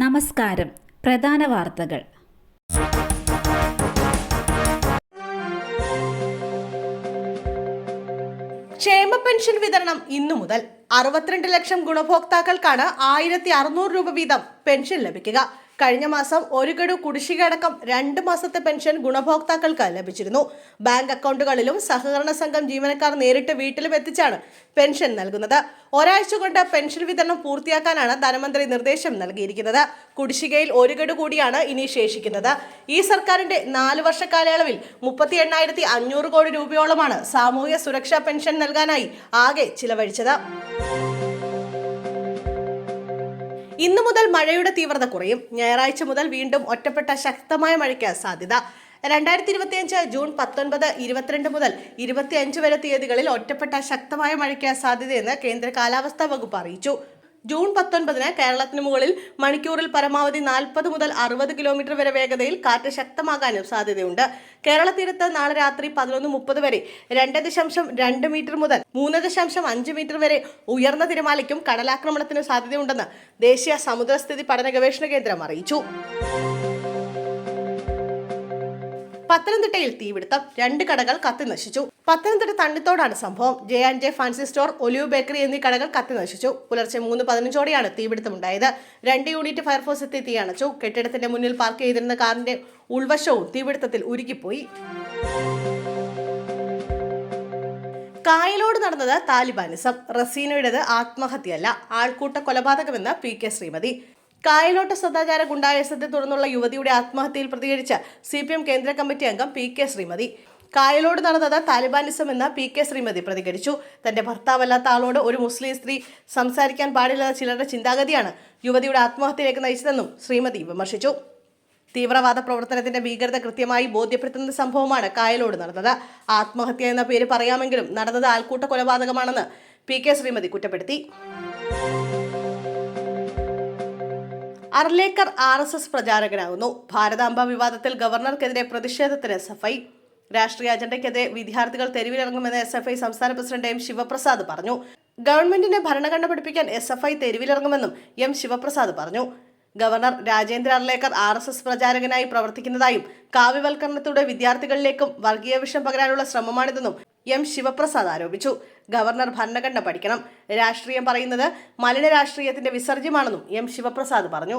നമസ്കാരം. പ്രധാന വാർത്തകൾ. ക്ഷേമ പെൻഷൻ വിതരണം ഇന്നു മുതൽ 62 ലക്ഷം ഗുണഭോക്താക്കൾക്കാണ് 1600 രൂപ വീതം പെൻഷൻ ലഭിക്കുക. കഴിഞ്ഞ മാസം ഒരു ഗഡു കുടിശ്ശിക അടക്കം 2 മാസത്തെ പെൻഷൻ ഗുണഭോക്താക്കൾക്ക് ലഭിച്ചിരുന്നു. ബാങ്ക് അക്കൗണ്ടുകളിലും സഹകരണ സംഘം ജീവനക്കാർ നേരിട്ട് വീട്ടിലും എത്തിച്ചാണ് പെൻഷൻ നൽകുന്നത്. ഒരാഴ്ച കൊണ്ട് പെൻഷൻ വിതരണം പൂർത്തിയാക്കാനാണ് ധനമന്ത്രി നിർദ്ദേശം നൽകിയിരിക്കുന്നത്. കുടിശ്ശികയിൽ ഒരു ഗഡു കൂടിയാണ് ഇനി ശേഷിക്കുന്നത്. ഈ സർക്കാരിന്റെ 4 വർഷ കാലയളവിൽ 38,500 കോടി രൂപയോളമാണ് സാമൂഹ്യ സുരക്ഷാ പെൻഷൻ നൽകാനായി ആകെ ചിലവഴിച്ചത്. ഇന്നു മുതൽ മഴയുടെ തീവ്രത കുറയും. ഞായറാഴ്ച മുതൽ വീണ്ടും ഒറ്റപ്പെട്ട ശക്തമായ മഴയ്ക്ക് സാധ്യത. 2025 ജൂൺ 19, 22 മുതൽ 25 വരെ തീയതികളിൽ ഒറ്റപ്പെട്ട ശക്തമായ മഴയ്ക്ക് സാധ്യതയെന്ന് കേന്ദ്ര കാലാവസ്ഥാ വകുപ്പ് അറിയിച്ചു. ജൂൺ 19 കേരളത്തിന് മുകളിൽ മണിക്കൂറിൽ പരമാവധി 40 മുതൽ 60 കിലോമീറ്റർ വരെ വേഗതയിൽ കാറ്റ് ശക്തമാകാനും സാധ്യതയുണ്ട്. കേരള തീരത്ത് നാളെ രാത്രി 11:30 വരെ 2.2 മീറ്റർ മുതൽ 3.5 മീറ്റർ വരെ ഉയർന്ന തിരമാലയ്ക്കും കടലാക്രമണത്തിനും സാധ്യതയുണ്ടെന്ന് ദേശീയ സമുദ്രസ്ഥിതി പഠന ഗവേഷണ കേന്ദ്രം അറിയിച്ചു. പത്തനംതിട്ടയിൽ തീപിടുത്തം, 2 കടകൾ കത്തി നശിച്ചു. പത്തനംതിട്ട തണ്ണിത്തോടാണ് സംഭവം. J&J fancy store, olive bakery എന്നീ കടകൾ കത്തി നശിച്ചു. പുലർച്ചെ 3:15 തീപിടുത്തമുണ്ടായത്. 2 യൂണിറ്റ് ഫയർഫോഴ്സ് എത്തി തീ അണച്ചു. കെട്ടിടത്തിന്റെ മുന്നിൽ പാർക്ക് ചെയ്തിരുന്ന കാറിന്റെ ഉൾവശവും തീപിടുത്തത്തിൽ ഉരുകിപ്പോയി. കായലോട് നടന്നത് താലിബാനിസം, റസീനയുടേത് ആത്മഹത്യയല്ല, ആൾക്കൂട്ട കൊലപാതകമെന്ന് PK ശ്രീമതി. കായലോട്ട് സദാചാര ഗുണ്ടായസത്തെ തുടർന്നുള്ള യുവതിയുടെ ആത്മഹത്യയിൽ പ്രതികരിച്ച CPM കേന്ദ്ര കമ്മിറ്റി അംഗം PK ശ്രീമതി. കായലോട് നടന്നത് താലിബാനിസം എന്ന PK ശ്രീമതി പ്രതികരിച്ചു. തന്റെ ഭർത്താവല്ലാത്ത ആളോട് ഒരു മുസ്ലിം സ്ത്രീ സംസാരിക്കാൻ പാടില്ലെന്ന ചിലരുടെ ചിന്താഗതിയാണ് യുവതിയുടെ ആത്മഹത്യയിലേക്ക് നയിച്ചതെന്നും ശ്രീമതി വിമർശിച്ചു. തീവ്രവാദ പ്രവർത്തനത്തിന്റെ ഭീകരത കൃത്യമായി ബോധ്യപ്പെടുത്തുന്ന സംഭവമാണ് കായലോട് നടന്നത്. ആത്മഹത്യ എന്ന പേര് പറയാമെങ്കിലും നടന്നത് ആൾക്കൂട്ട കൊലപാതകമാണെന്ന് PK ശ്രീമതി കുറ്റപ്പെടുത്തി. അർലേക്കർ RSS പ്രചാരകനാകുന്നു. ഭാരതാംബ വിവാദത്തിൽ ഗവർണർക്കെതിരെ പ്രതിഷേധത്തിന് SFI. രാഷ്ട്രീയ അജണ്ടയ്ക്കെതിരെ വിദ്യാർത്ഥികൾ തെരുവിലിറങ്ങുമെന്ന് SFI സംസ്ഥാന പ്രസിഡന്റ് M ശിവപ്രസാദ് പറഞ്ഞു. ഗവൺമെന്റിനെ ഭരണഘടന പഠിപ്പിക്കാൻ SFI തെരുവിലിറങ്ങുമെന്നും M ശിവപ്രസാദ് പറഞ്ഞു. ഗവർണർ രാജേന്ദ്ര അർലേക്കർ RSS പ്രചാരകനായി പ്രവർത്തിക്കുന്നതായും കാവ്യവൽക്കരണത്തോടെ വിദ്യാർത്ഥികളിലേക്കും വർഗീയ വിഷം പകരാനുള്ള ശ്രമമാണിതെന്നും M ശിവപ്രസാദ് ആരോപിച്ചു. ഗവർണർ ഭരണഘടന പഠിക്കണം, രാഷ്ട്രീയം പറയുന്നത് മലിന രാഷ്ട്രീയത്തിന്റെ വിസർജ്യമാണെന്നും M ശിവപ്രസാദ് പറഞ്ഞു.